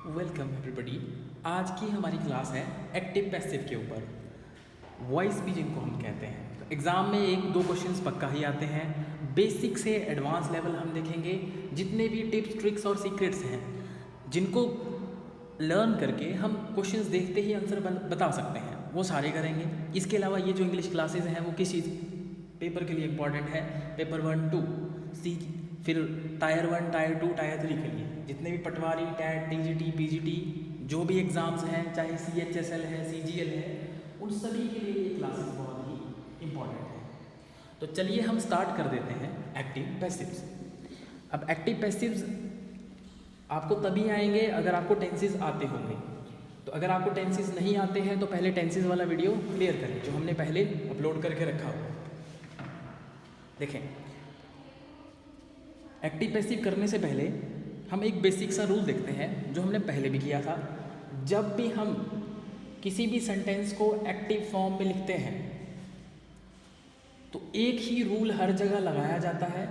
Welcome everybody. आज की हमारी क्लास है एक्टिव पैसिव के ऊपर, वॉइस भी जिनको हम कहते हैं। तो एग्ज़ाम में एक दो क्वेश्चंस पक्का ही आते हैं। बेसिक से एडवांस लेवल हम देखेंगे। जितने भी टिप्स ट्रिक्स और सीक्रेट्स हैं जिनको लर्न करके हम क्वेश्चंस देखते ही आंसर बता सकते हैं, वो सारे करेंगे। इसके अलावा ये जो इंग्लिश क्लासेज हैं वो किस चीज़ पेपर के लिए इंपॉर्टेंट है, पेपर 1, 2, सी, फिर टायर 1, टायर 2, टायर 3 के लिए जितने भी पटवारी, टैट, टीजीटी, पीजीटी जो भी एग्ज़ाम्स हैं, चाहे CHSL है, CGL है, उन सभी के लिए ये क्लासेस बहुत ही इम्पॉर्टेंट है। तो चलिए हम स्टार्ट कर देते हैं एक्टिव पैसिव्स। अब एक्टिव पैसिव्स आपको तभी आएंगे अगर आपको टेंसेस आते होंगे। तो अगर आपको टेंसेस नहीं आते हैं तो पहले टेंसेस वाला वीडियो क्लियर करें जो हमने पहले अपलोड करके रखा हो। देखें, एक्टिव पैसिव करने से पहले हम एक बेसिक सा रूल देखते हैं जो हमने पहले भी किया था। जब भी हम किसी भी सेंटेंस को एक्टिव फॉर्म में लिखते हैं तो एक ही रूल हर जगह लगाया जाता है,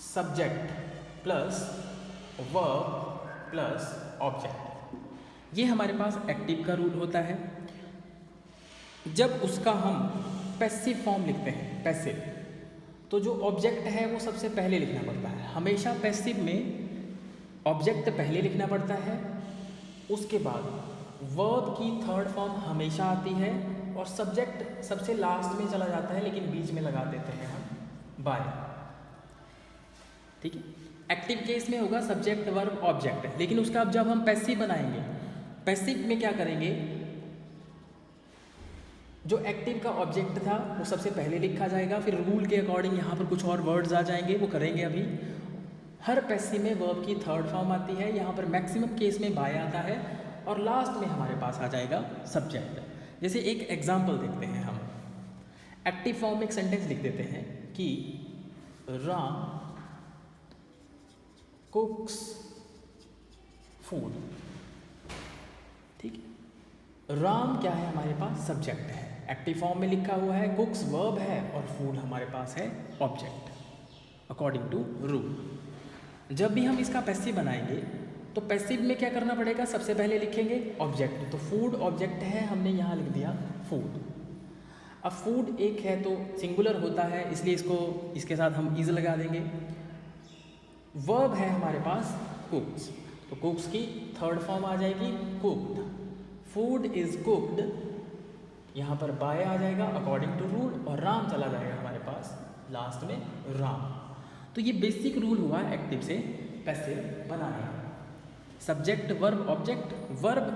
subject plus verb plus object. ये हमारे पास एक्टिव का रूल होता है। जब उसका हम पैसिव फॉर्म लिखते हैं, पैसिव, तो जो ऑब्जेक्ट है वो सबसे पहले लिखना पड़ता है। हमेशा पैसिव में ऑब्जेक्ट पहले लिखना पड़ता है, उसके बाद वर्ब की थर्ड फॉर्म हमेशा आती है और सब्जेक्ट सबसे लास्ट में चला जाता है, लेकिन बीच में लगा देते हैं हम बाय। ठीक है, एक्टिव केस में होगा सब्जेक्ट वर्ब ऑब्जेक्ट, लेकिन उसका अब जब हम पैसिव बनाएंगे, पैसिव में क्या करेंगे, जो एक्टिव का ऑब्जेक्ट था वो सबसे पहले लिखा जाएगा, फिर रूल के अकॉर्डिंग यहाँ पर कुछ और वर्ड्स आ जाएंगे, वो करेंगे अभी। हर पैसिव में वर्ब की थर्ड फॉर्म आती है, यहाँ पर मैक्सिमम केस में बाय आता है और लास्ट में हमारे पास आ जाएगा सब्जेक्ट। जैसे एक एग्जाम्पल देखते हैं हम। एक्टिव फॉर्म में एक सेंटेंस लिख देते हैं कि राम कुक्स फूड। ठीक है, राम क्या है, हमारे पास सब्जेक्ट है, एक्टिव फॉर्म में लिखा हुआ है, कुक्स वर्ब है और फूड हमारे पास है ऑब्जेक्ट अकॉर्डिंग टू रूल। जब भी हम इसका पैसिव बनाएंगे तो पैसिव में क्या करना पड़ेगा, सबसे पहले लिखेंगे ऑब्जेक्ट। तो फूड ऑब्जेक्ट है, हमने यहाँ लिख दिया फूड। अब फूड एक है तो सिंगुलर होता है, इसलिए इसके साथ हम इज लगा देंगे। वर्ब है हमारे पास कुक्स, तो कुक्स की थर्ड फॉर्म आ जाएगी कुक्ड। फूड इज कुक्ड, यहाँ पर बाय आ जाएगा अकॉर्डिंग टू रूल और राम चला जाएगा हमारे पास लास्ट में राम। तो ये बेसिक रूल हुआ एक्टिव से पैसिव बनाने का। सब्जेक्ट वर्ब ऑब्जेक्ट, वर्ब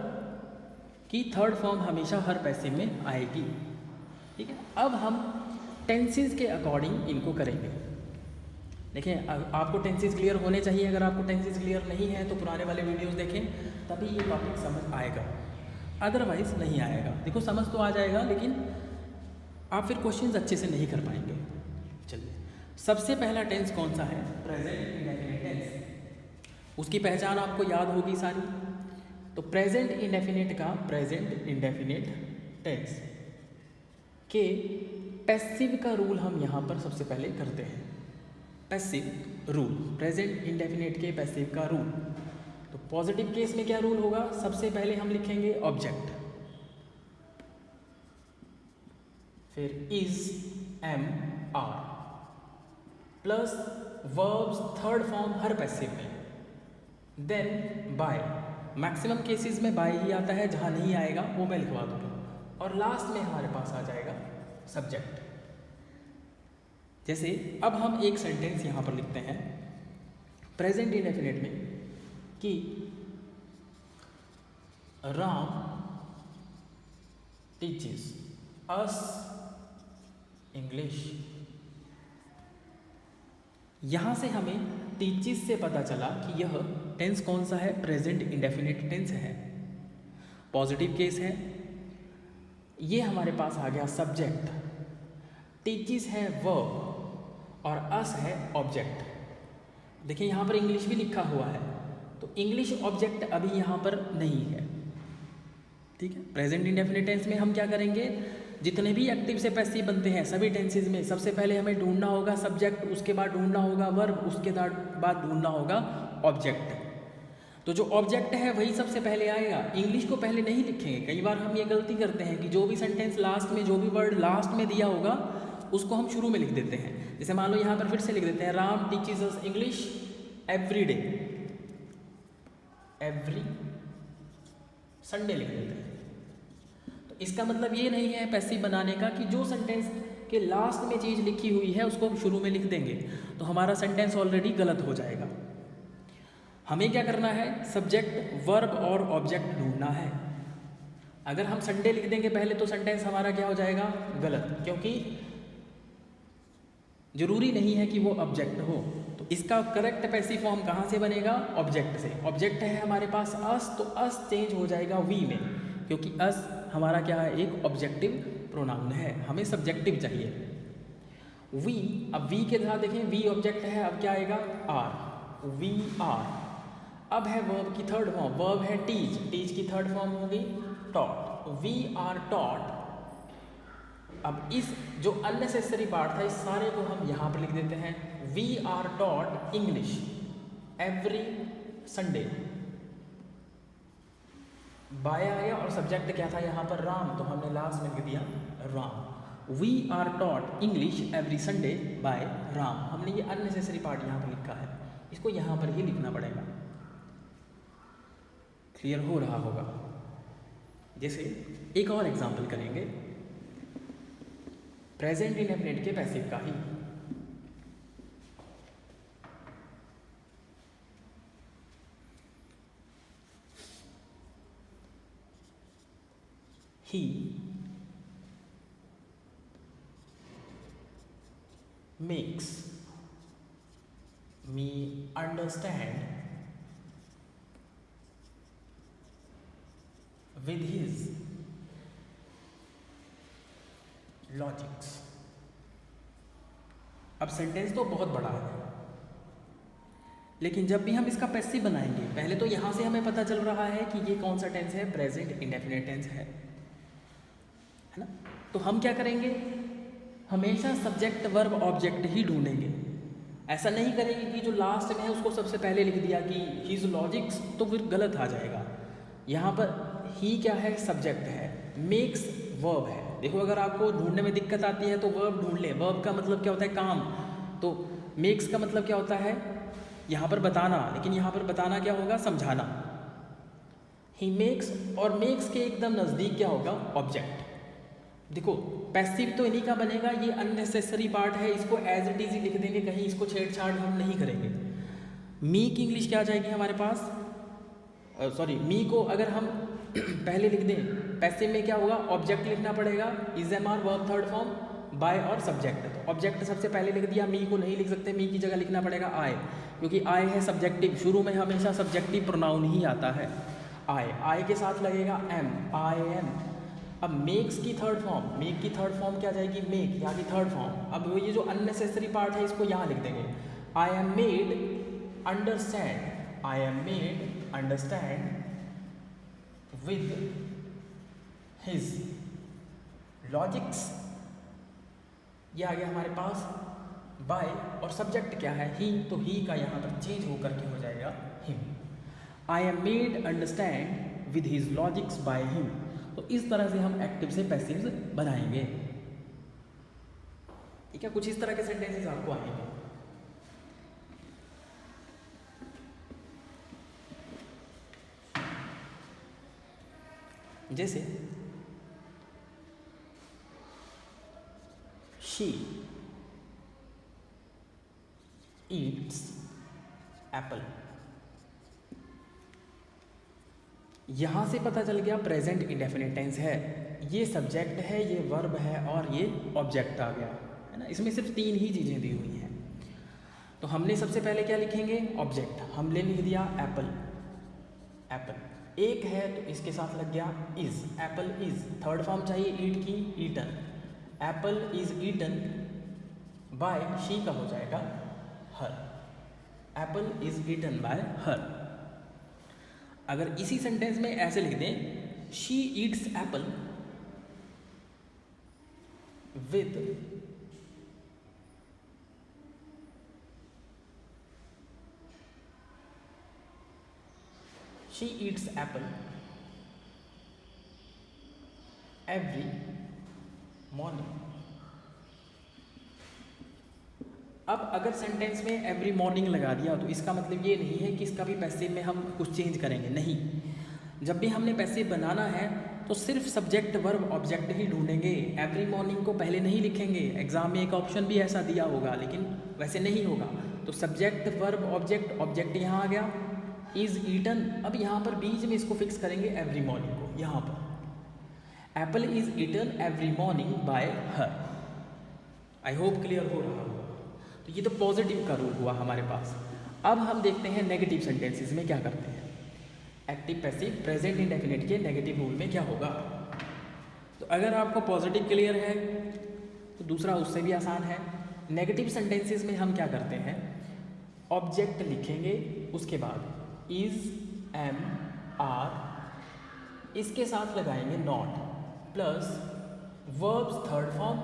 की थर्ड फॉर्म हमेशा हर पैसिव में आएगी। ठीक है, अब हम टेंसेस के अकॉर्डिंग इनको करेंगे। देखिए, आपको टेंसेस क्लियर होने चाहिए। अगर आपको टेंसेस क्लियर नहीं है तो पुराने वाले वीडियोस देखें, तभी ये टॉपिक समझ आएगा, अदरवाइज नहीं आएगा। देखो, समझ तो आ जाएगा लेकिन आप फिर क्वेश्चंस अच्छे से नहीं कर पाएंगे। चलिए, सबसे पहला टेंस कौन सा है, प्रेजेंट इंडेफिनिट टेंस। उसकी पहचान आपको याद होगी सारी। तो प्रेजेंट इंडेफिनिट का प्रेजेंट इंडेफिनिट टेंस के पैसिव का रूल हम यहाँ पर सबसे पहले करते हैं। पैसिव रूल, प्रेजेंट इंडेफिनिट के पैसिव का रूल। तो पॉजिटिव केस में क्या रूल होगा, सबसे पहले हम लिखेंगे ऑब्जेक्ट, फिर is, am, are plus verbs third form हर पैसिव में, देन बाय। मैक्सिमम केसेस में बाय ही आता है, जहां नहीं आएगा वो मैं लिखवा दूंगा, और लास्ट में हमारे पास आ जाएगा सब्जेक्ट। जैसे अब हम एक सेंटेंस यहां पर लिखते हैं प्रेजेंट इंडेफिनिट में कि राम टीचेस अस इंग्लिश। यहां से हमें टीचेस से पता चला कि यह टेंस कौन सा है, प्रेजेंट इंडेफिनिट टेंस है, पॉजिटिव केस है। ये हमारे पास आ गया सब्जेक्ट, टीचेस है वर्ब और अस है ऑब्जेक्ट। देखिए, यहाँ पर इंग्लिश भी लिखा हुआ है, तो इंग्लिश ऑब्जेक्ट अभी यहाँ पर नहीं है। ठीक है, प्रेजेंट इंडेफिनिट टेंस में हम क्या करेंगे, जितने भी एक्टिव से पैसिव बनते हैं सभी टेंसेज में सबसे पहले हमें ढूंढना होगा सब्जेक्ट, उसके बाद ढूंढना होगा वर्ब, उसके बाद ढूंढना होगा ऑब्जेक्ट। तो जो ऑब्जेक्ट है वही सबसे पहले आएगा, इंग्लिश को पहले नहीं लिखेंगे। कई बार हम ये गलती करते हैं कि जो भी सेंटेंस लास्ट में, जो भी वर्ड लास्ट में दिया होगा उसको हम शुरू में लिख देते हैं। जैसे मान लो यहाँ पर फिर से लिख देते हैं, Ram teaches us English every day, every Sunday लिख देते हैं। तो इसका मतलब ये नहीं है पैसिव बनाने का कि जो सेंटेंस के लास्ट में चीज़ लिखी हुई है उसको हम शुरू में लिख देंगे तो हमारा सेंटेंस ऑलरेडी गलत हो जाएगा। हमें क्या करना है, सब्जेक्ट, वर्ब और ऑब्जेक्ट ढूंढना है। अगर हम संडे लिख देंगे पहले तो सेंटेंस हमारा क्या हो जाएगा, गलत, क्योंकि जरूरी नहीं है कि वो ऑब्जेक्ट हो। तो इसका करेक्ट पैसिव फॉर्म कहाँ से बनेगा, ऑब्जेक्ट से। ऑब्जेक्ट है हमारे पास अस, तो अस चेंज हो जाएगा वी में, क्योंकि अस हमारा क्या है, एक ऑब्जेक्टिव प्रोनाउन है, हमें सब्जेक्टिव चाहिए। वी, अब वी के साथ देखें, वी ऑब्जेक्ट है, अब क्या आएगा, आर, वी आर। अब है वर्ब की थर्ड फॉर्म, वर्ब है टीच, टीच की थर्ड फॉर्म होगी टॉट, वी आर टॉट। अब इस जो अननेसेसरी पार्ट था इस सारे को हम यहाँ पर लिख देते हैं, we are taught English every Sunday. By आ गया और सब्जेक्ट क्या था यहाँ पर, राम, तो हमने लास्ट में लिख दिया Ram. We are taught English every Sunday by Ram. हमने ये अननेसेसरी पार्ट यहाँ पर लिखा है, इसको यहाँ पर ही लिखना पड़ेगा। क्लियर हो रहा होगा। जैसे एक और एग्जांपल करेंगे प्रेजेंट इंडेफिनिट के पैसिव का ही। He makes me understand with his logics. अब सेंटेंस तो बहुत बड़ा है, लेकिन जब भी हम इसका पैसिव बनाएंगे पहले तो यहाँ से हमें पता चल रहा है कि ये कौन सा टेंस है, प्रेजेंट इंडेफिनिट टेंस है ना। तो हम क्या करेंगे, हमेशा सब्जेक्ट वर्ब ऑब्जेक्ट ही ढूंढेंगे। ऐसा नहीं करेंगे कि जो लास्ट में है उसको सबसे पहले लिख दिया कि हिज लॉजिक्स, तो फिर गलत आ जाएगा। यहाँ पर ही क्या है, सब्जेक्ट है, मेक्स वर्ब है। देखो अगर आपको ढूंढने में दिक्कत आती है तो वर्ब ढूंढ ले। वर्ब का मतलब क्या होता है, काम, तो मेक्स का मतलब क्या होता है यहाँ पर बताना, लेकिन यहाँ पर बताना क्या होगा, समझाना। ही मेक्स, और मेक्स के एकदम नज़दीक क्या होगा, ऑब्जेक्ट। देखो पैसिव तो इन्हीं का बनेगा, ये अननेसेसरी पार्ट है, इसको एज इट इज ही लिख देंगे, कहीं इसको छेड़छाड़ हम नहीं करेंगे। मी की इंग्लिश क्या आ जाएगी हमारे पास, सॉरी, मी को अगर हम पहले लिख दें, पैसिव में क्या होगा, ऑब्जेक्ट लिखना पड़ेगा, is am are verb third form, by और सब्जेक्ट। तो ऑब्जेक्ट सबसे पहले लिख दिया, मी को नहीं लिख सकते, मी की जगह लिखना पड़ेगा आय, क्योंकि आय है सब्जेक्टिव, शुरू में हमेशा सब्जेक्टिव प्रोनाउन ही आता है। आय, आय के साथ लगेगा एम, आई एम। अब मेक्स की थर्ड फॉर्म, मेक की थर्ड फॉर्म क्या जाएगी, मेक, यहाँ की थर्ड फॉर्म। अब ये जो अननेसेसरी पार्ट है इसको यहाँ लिख देंगे, I am made understand, I am made understand with his logics. ये आ गया हमारे पास बाय, और सब्जेक्ट क्या है, ही, तो ही का यहाँ पर चेंज होकर के हो जाएगा him. I am made understand with his logics by him. तो इस तरह से हम एक्टिव से पैसिव बनाएंगे। ठीक है, कुछ इस तरह के सेंटेंसेस आपको आएंगे। जैसे शी ईट्स एप्पल। यहां से पता चल गया प्रेजेंट इंडेफिनिट टेंस है, ये सब्जेक्ट है, ये वर्ब है और ये ऑब्जेक्ट आ गया, है ना। इसमें सिर्फ तीन ही चीज़ें दी हुई हैं। तो हमने सबसे पहले क्या लिखेंगे, ऑब्जेक्ट, हमने लिख दिया एप्पल, एप्पल एक है तो इसके साथ लग गया is, apple is. Third form चाहिए ईट की, eaten, apple is eaten by, she का हो जाएगा her, apple is eaten by her. अगर इसी सेंटेंस में ऐसे लिख दें, she eats apple with she eats apple every morning. अब अगर सेंटेंस में एवरी मॉर्निंग लगा दिया तो इसका मतलब ये नहीं है कि इसका भी पैसिव में हम कुछ चेंज करेंगे, नहीं। जब भी हमने पैसिव बनाना है तो सिर्फ सब्जेक्ट वर्ब ऑब्जेक्ट ही ढूंढेंगे, एवरी मॉर्निंग को पहले नहीं लिखेंगे। एग्जाम में एक ऑप्शन भी ऐसा दिया होगा, लेकिन वैसे नहीं होगा। तो सब्जेक्ट वर्ब ऑब्जेक्ट, ऑब्जेक्ट यहाँ आ गया, इज़ ईटन। अब यहाँ पर बीच में इसको फिक्स करेंगे एवरी मॉर्निंग को। यहाँ पर apple is eaten every morning by her. I hope clear हो रहा होगा। तो ये तो पॉजिटिव का रूल हुआ हमारे पास। अब हम देखते हैं नेगेटिव सेंटेंसेस में क्या करते हैं। एक्टिव पैसिव प्रेजेंट इंडेफिनिट के नेगेटिव रूल में क्या होगा। तो अगर आपको पॉजिटिव क्लियर है तो दूसरा उससे भी आसान है। नेगेटिव सेंटेंसेस में हम क्या करते हैं, ऑब्जेक्ट लिखेंगे, उसके बाद इज, एम, आर, इसके साथ लगाएंगे not, plus verbs third form,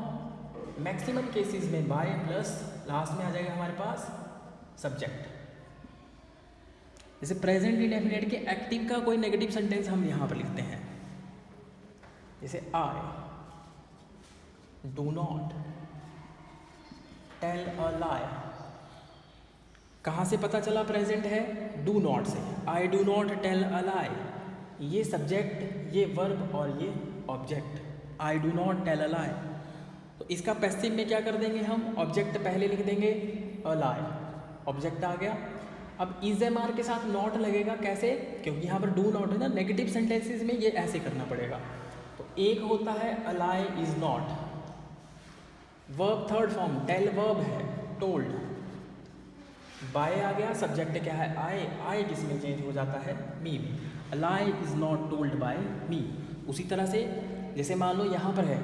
maximum cases में बाय, प्लस लास्ट में आ जाएगा हमारे पास सब्जेक्ट। जैसे प्रेजेंट इंडेफिनिट के एक्टिव का कोई नेगेटिव सेंटेंस हम यहाँ पर लिखते हैं, जैसे I do not tell a lie. कहाँ से पता चला प्रेजेंट है, डू नॉट से। I do not tell a lie, ये सब्जेक्ट, ये वर्ब और ये object, I do not tell a lie. तो इसका पैसिव में क्या कर देंगे हम, ऑब्जेक्ट पहले लिख देंगे, अ लाई, ऑब्जेक्ट आ गया। अब इज एम आर के साथ नॉट लगेगा, कैसे, क्योंकि यहाँ पर डू नॉट है ना। नेगेटिव सेंटेंसेस में ये ऐसे करना पड़ेगा। तो एक होता है a lie is not, verb third form, tell verb है, टोल्ड, बाय आ गया, सब्जेक्ट क्या है, आई, आई किस में चेंज हो जाता है, मी में। A lie is not told by me. उसी तरह से जैसे मान लो यहाँ पर है,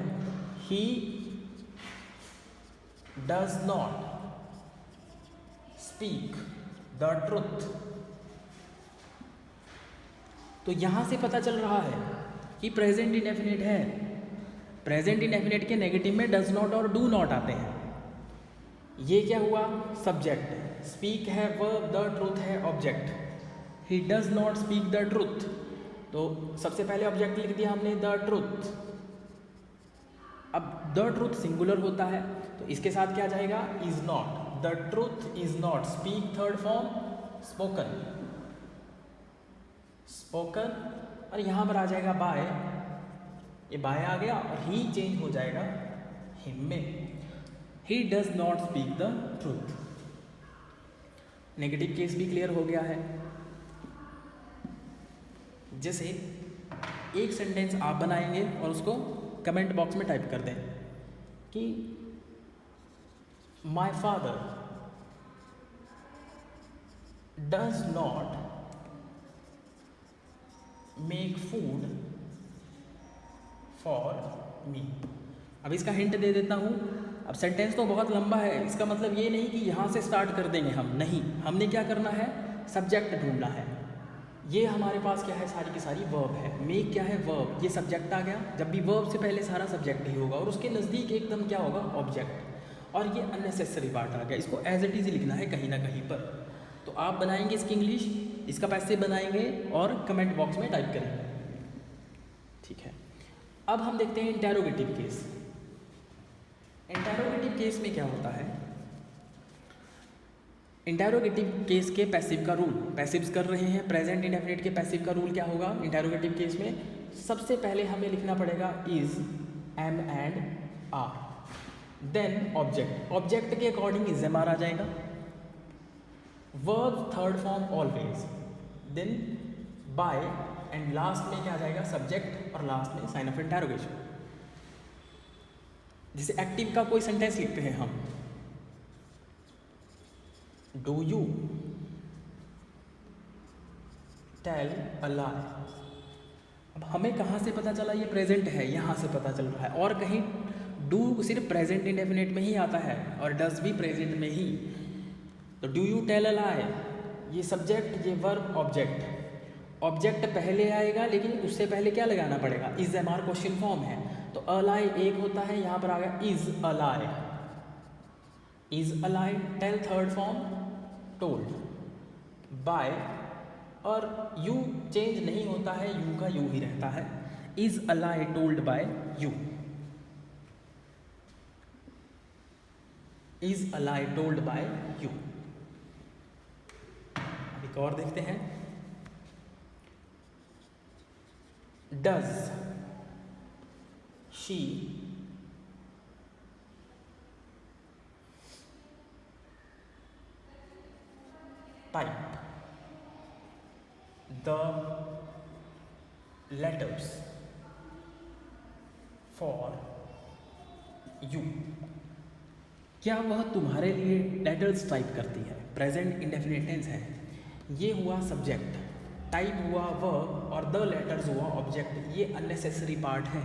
he does not speak the truth. तो यहां से पता चल रहा है कि प्रेजेंट इंडेफिनिट है। प्रेजेंट इंडेफिनिट के नेगेटिव में डज नॉट और डू नॉट आते हैं। ये क्या हुआ, सब्जेक्ट, स्पीक है वर्ब, द ट्रूथ है object. He does not speak the truth, तो सबसे पहले ऑब्जेक्ट लिख दिया हमने द ट्रूथ। अब द ट्रूथ सिंगुलर होता है तो इसके साथ क्या जाएगा, is not, the truth is not, speak third form, spoken, spoken, और यहां पर आ जाएगा बाय, ये बाय आ गया और ही चेंज हो जाएगा हिम में। ही does not speak the truth. Negative case भी क्लियर हो गया है। जैसे एक सेंटेंस आप बनाएंगे और उसको कमेंट बॉक्स में टाइप कर दें कि my father does not make food for me. अब इसका हिंट दे देता हूँ। अब सेंटेंस तो बहुत लंबा है, इसका मतलब ये नहीं कि यहाँ से स्टार्ट कर देंगे हम, नहीं। हमने क्या करना है, सब्जेक्ट ढूंढना है। ये हमारे पास क्या है, सारी की सारी वर्ब है। मेक क्या है, वर्ब, ये सब्जेक्ट आ गया। जब भी वर्ब से पहले सारा सब्जेक्ट ही होगा और उसके नज़दीक एकदम क्या होगा, ऑब्जेक्ट, और ये अननेसेसरी पार्ट आ गया। इसको एज इट इज लिखना है कहीं ना कहीं पर। तो आप बनाएंगे इसकी इंग्लिश, इसका पैसिव बनाएंगे और कमेंट बॉक्स में टाइप करेंगे, ठीक है। अब हम देखते हैं इंटेरोगेटिव केस। इंटेरोगेटिव केस में क्या होता है, इंटेरोगेटिव केस के पैसिव का रूल, पैसिव्स कर रहे हैं, प्रेजेंट इंडेफिनिट के पैसिव का रूल क्या होगा इंटेरोगेटिव केस में। सबसे पहले हमें लिखना पड़ेगा is, am and are, then object, object के अकॉर्डिंग इज एम आर आ जाएगा, verb third form always, then by, and last में क्या आ जाएगा, सब्जेक्ट, और लास्ट में साइन ऑफ इंटेरोगेशन। जैसे एक्टिव का कोई सेंटेंस लिखते हैं हम, do you tell a lie. अब हमें कहाँ से पता चला ये प्रेजेंट है, यहाँ से पता चल रहा है। और कहीं डू सिर्फ प्रेजेंट इंडेफिनिट में ही आता है और डज भी प्रेजेंट में ही। तो do you tell a lie, ये सब्जेक्ट, ये वर्ब, ऑब्जेक्ट। ऑब्जेक्ट पहले आएगा लेकिन उससे पहले क्या लगाना पड़ेगा, is am are, question form है। तो अ लाई एक होता है, यहाँ पर आ गया is a lie, is a lie, tell third form, told, by, और यू चेंज नहीं होता है, यू का यू ही रहता है। Is a lie told by you, is a lie told by you. अब एक और देखते हैं, does she type the letters for you. क्या वह तुम्हारे लिए लेटर्स टाइप करती है? प्रेजेंट इंडेफिनिट टेंस है। ये हुआ सब्जेक्ट, टाइप हुआ वर्ब और द लेटर्स हुआ ऑब्जेक्ट। ये अननेसेसरी पार्ट है,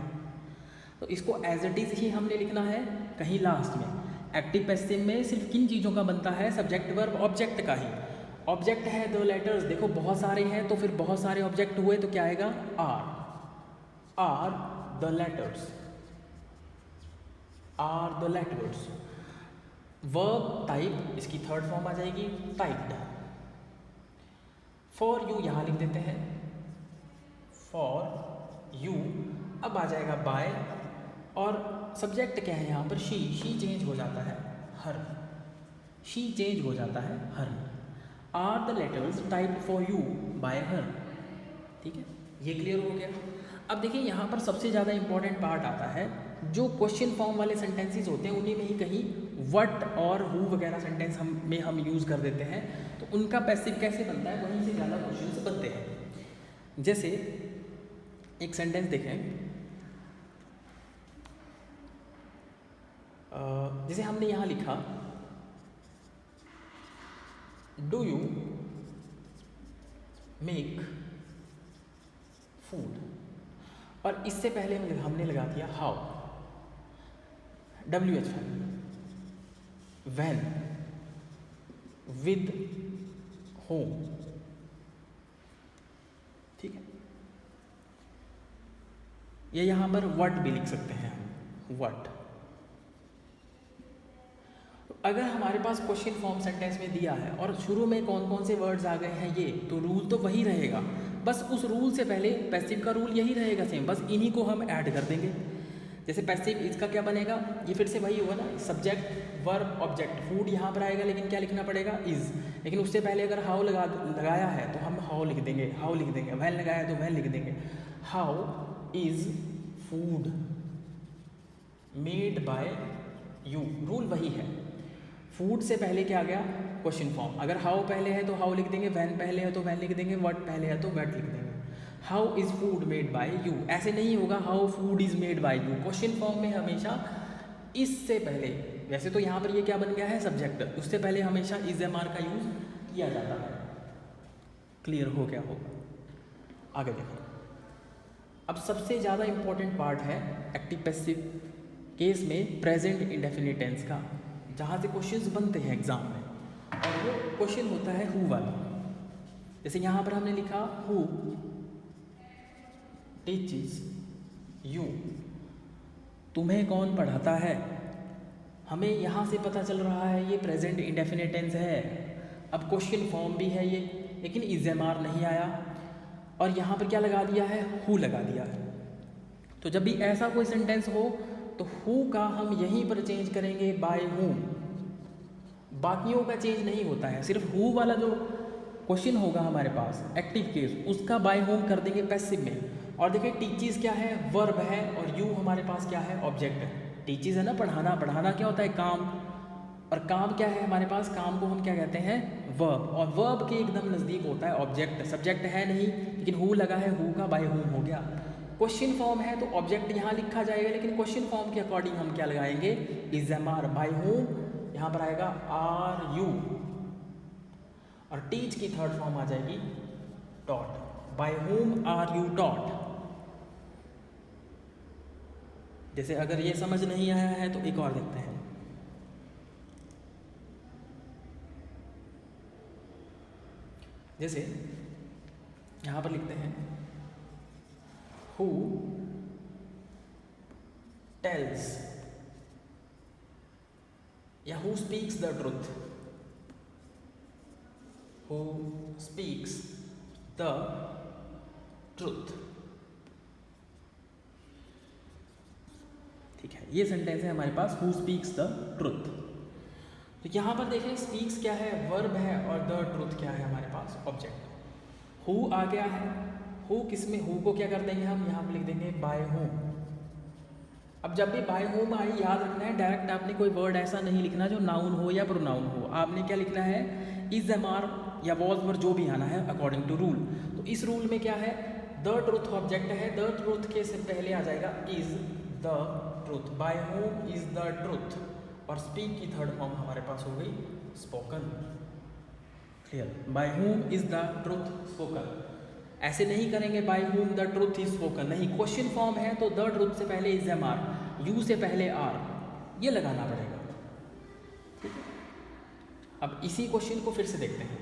तो इसको एज इट इज़ ही हमने लिखना है कहीं लास्ट में। एक्टिव पैसिव में सिर्फ किन चीज़ों का बनता है? सब्जेक्ट वर्ब ऑब्जेक्ट का ही। ऑब्जेक्ट है द लेटर्स, देखो बहुत सारे हैं तो फिर बहुत सारे ऑब्जेक्ट हुए तो क्या आएगा? Are the letters, are the letters. Verb type, इसकी थर्ड फॉर्म आ जाएगी टाइप्ड। फॉर यू यहाँ लिख देते हैं, फॉर यू। अब आ जाएगा बाय, और सब्जेक्ट क्या है यहाँ पर? शी चेंज हो जाता है हर, शी चेंज हो जाता है her. Are the letters typed for you by her. ठीक है, ये क्लियर हो गया। अब देखिए यहाँ पर सबसे ज़्यादा इंपॉर्टेंट पार्ट आता है, जो क्वेश्चन फॉर्म वाले सेंटेंसेस होते हैं उन्हीं में ही कहीं व्हाट और हु वगैरह सेंटेंस हम यूज़ कर देते हैं, तो उनका पैसिव कैसे बनता है, वहीं से ज़्यादा क्वेश्चन बनते हैं। जैसे एक सेंटेंस देखें, जैसे हमने यहाँ लिखा डू यू मेक फूड, और इससे पहले हमने लगा दिया how, WH when, with, home. ठीक है, ये यहाँ पर व्हाट भी लिख सकते हैं हम, व्हाट। अगर हमारे पास क्वेश्चन फॉर्म सेंटेंस में दिया है और शुरू में कौन कौन से वर्ड्स आ गए हैं ये, तो रूल तो वही रहेगा, बस उस रूल से पहले पैसिव का रूल यही रहेगा सेम, बस इन्हीं को हम ऐड कर देंगे। जैसे पैसिव, इसका क्या बनेगा? ये फिर से वही होगा ना, सब्जेक्ट वर्ब ऑब्जेक्ट। फूड यहाँ पर आएगा लेकिन क्या लिखना पड़ेगा? इज़। लेकिन उससे पहले अगर हाउ लगाया है तो हम हाउ लिख देंगे, हाउ लिख देंगे। वैन लगाया है तो वैन लिख देंगे। How is food made by you, rule वही है। फूड से पहले क्या आ गया? Question form. अगर हाउ पहले है तो हाउ लिख देंगे, वैन पहले है तो वैन लिख देंगे, व्हाट पहले है तो व्हाट लिख देंगे। How is food made by you, ऐसे नहीं होगा how food is made by you. Question form में हमेशा इससे पहले, वैसे तो यहाँ पर ये क्या बन गया है? सब्जेक्ट, उससे पहले हमेशा इज एम आर का यूज़ किया जाता है। क्लियर हो गया होगा? आगे देखो, अब सबसे ज़्यादा इंपॉर्टेंट पार्ट है एक्टिव पैसिव केस में प्रेजेंट इंडेफिनिट टेंस का, जहाँ से क्वेश्चंस बनते हैं एग्जाम में, और वो क्वेश्चन होता है हु वाला। जैसे यहाँ पर हमने लिखा हु टीचेस यू, तुम्हें कौन पढ़ाता है। हमें यहाँ से पता चल रहा है ये प्रेजेंट इंडेफिनिट टेंस है। अब क्वेश्चन फॉर्म भी है ये, लेकिन इज एम आर नहीं आया, और यहाँ पर क्या लगा दिया है? हु लगा दिया है। तो जब भी ऐसा कोई सेंटेंस हो तो हु का हम यहीं पर चेंज करेंगे बाय हूम। बाकियों का चेंज नहीं होता है, सिर्फ हु वाला जो क्वेश्चन होगा हमारे पास एक्टिव केस, उसका बाय होम कर देंगे पैसिव में। और देखिए टीचीज क्या है? वर्ब है, और यू हमारे पास क्या है? ऑब्जेक्ट है। टीचीज है ना पढ़ाना, पढ़ाना क्या होता है? काम। और काम क्या है हमारे पास? काम को हम क्या कहते हैं? वर्ब। और वर्ब के एकदम नज़दीक होता है ऑब्जेक्ट। सब्जेक्ट है नहीं, लेकिन हु लगा है, हु का बाय होम हो गया। क्वेश्चन फॉर्म है तो ऑब्जेक्ट यहाँ लिखा जाएगा, लेकिन क्वेश्चन फॉर्म के अकॉर्डिंग हम क्या लगाएंगे? Is am are. By whom यहाँ पर आएगा आर यू, और टीच की थर्ड फॉर्म आ जाएगी taught. By whom are you taught. जैसे अगर ये समझ नहीं आया है तो एक और देखते हैं। जैसे यहाँ पर लिखते हैं हु टेल्स या who speaks the truth, who speaks the truth. ठीक है, ये सेंटेंस है हमारे पास, हु स्पीक्स द ट्रुथ। तो यहाँ पर देखें, स्पीक्स क्या है, वर्ब है, और द ट्रुथ क्या है हमारे पास, ऑब्जेक्ट। हु आ गया है, हु किस में, हु को क्या कर देंगे हम, यहाँ पर लिख देंगे बाय होम। अब जब भी बाय होम आई, याद रखना है, डायरेक्ट आपने कोई वर्ड ऐसा नहीं लिखना जो नाउन हो या प्रोनाउन हो। आपने क्या लिखना है, इज, एम, आर या वॉज पर जो भी आना है अकॉर्डिंग टू रूल। तो इस रूल में क्या है, द ट्रुथ ऑब्जेक्ट है, द ट्रुथ के से पहले आ जाएगा is the truth, by whom is the truth, और स्पीक की थर्ड फॉर्म हमारे पास हो गई spoken. Clear, by whom is the truth spoken. ऐसे नहीं करेंगे by whom the truth is spoken, नहीं, क्वेश्चन फॉर्म है तो द ट्रुथ से पहले इज, एम, आर, यू से पहले आर, ये लगाना पड़ेगा। ठीक है, अब इसी क्वेश्चन को फिर से देखते हैं,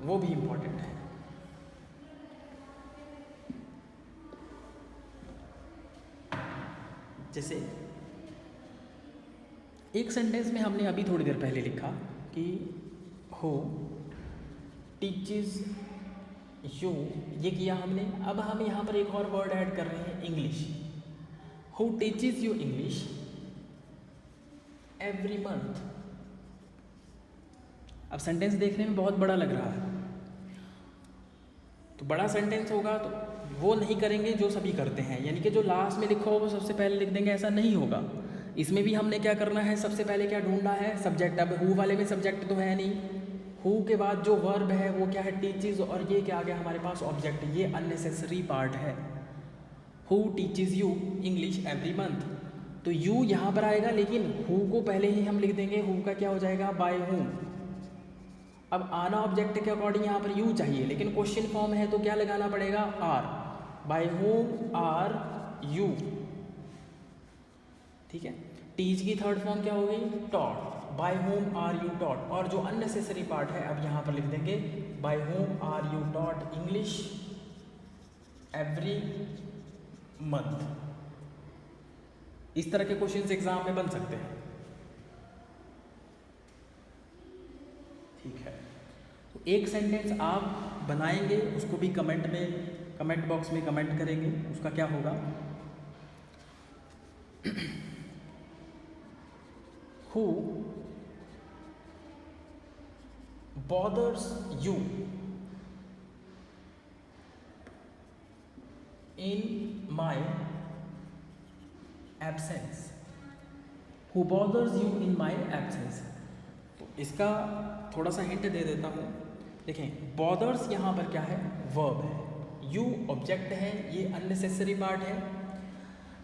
वो भी इंपॉर्टेंट है। जैसे एक सेंटेंस में हमने अभी थोड़ी देर पहले लिखा कि हो टीचेस यू, ये किया हमने। अब हम यहाँ पर एक और वर्ड ऐड कर रहे हैं, English. Who teaches you English every month. अब सेंटेंस देखने में बहुत बड़ा लग रहा है, तो बड़ा सेंटेंस होगा तो वो नहीं करेंगे जो सभी करते हैं, यानी कि जो लास्ट में लिखा हो वो सबसे पहले लिख देंगे, ऐसा नहीं होगा। इसमें भी हमने क्या करना है, सबसे पहले क्या ढूंढना है, सब्जेक्ट। अब हु वाले में सब्जेक्ट तो है नहीं, हु के बाद जो वर्ब है वो क्या है, टीचेस, और ये क्या आ गया हमारे पास, ऑब्जेक्ट। ये अननेसेसरी पार्ट है। Who teaches you English every month, तो यू यहाँ पर आएगा, लेकिन हु को पहले ही हम लिख देंगे, हु का क्या हो जाएगा, बाय होम। अब आना ऑब्जेक्ट के अकॉर्डिंग यहाँ पर यू चाहिए, लेकिन क्वेश्चन फॉर्म है तो क्या लगाना पड़ेगा, are, by whom are you. ठीक है, टीच की थर्ड फॉर्म क्या हो गई, taught, by whom are you taught, और जो अननेसेसरी पार्ट है अब यहाँ पर लिख देंगे, by whom are you taught English every month. इस तरह के क्वेश्चंस एग्जाम में बन सकते हैं। ठीक है, तो एक सेंटेंस आप बनाएंगे, उसको भी कमेंट बॉक्स में कमेंट करेंगे, उसका क्या होगा, who bothers you in my absence, who bothers you in my absence. तो इसका थोड़ा सा हिंट दे देता हूँ। देखें, बॉदर्स यहाँ पर क्या है, वर्ब है, यू ऑब्जेक्ट है, ये अननेसेसरी पार्ट है।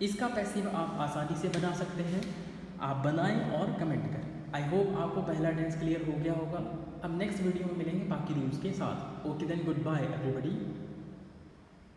इसका पैसिव आप आसानी से बना सकते हैं, आप बनाएं और कमेंट करें। आई होप आपको पहला टेंस क्लियर हो गया होगा। अब नेक्स्ट वीडियो में मिलेंगे बाकी रूल्स के साथ। Okay then, good bye everybody.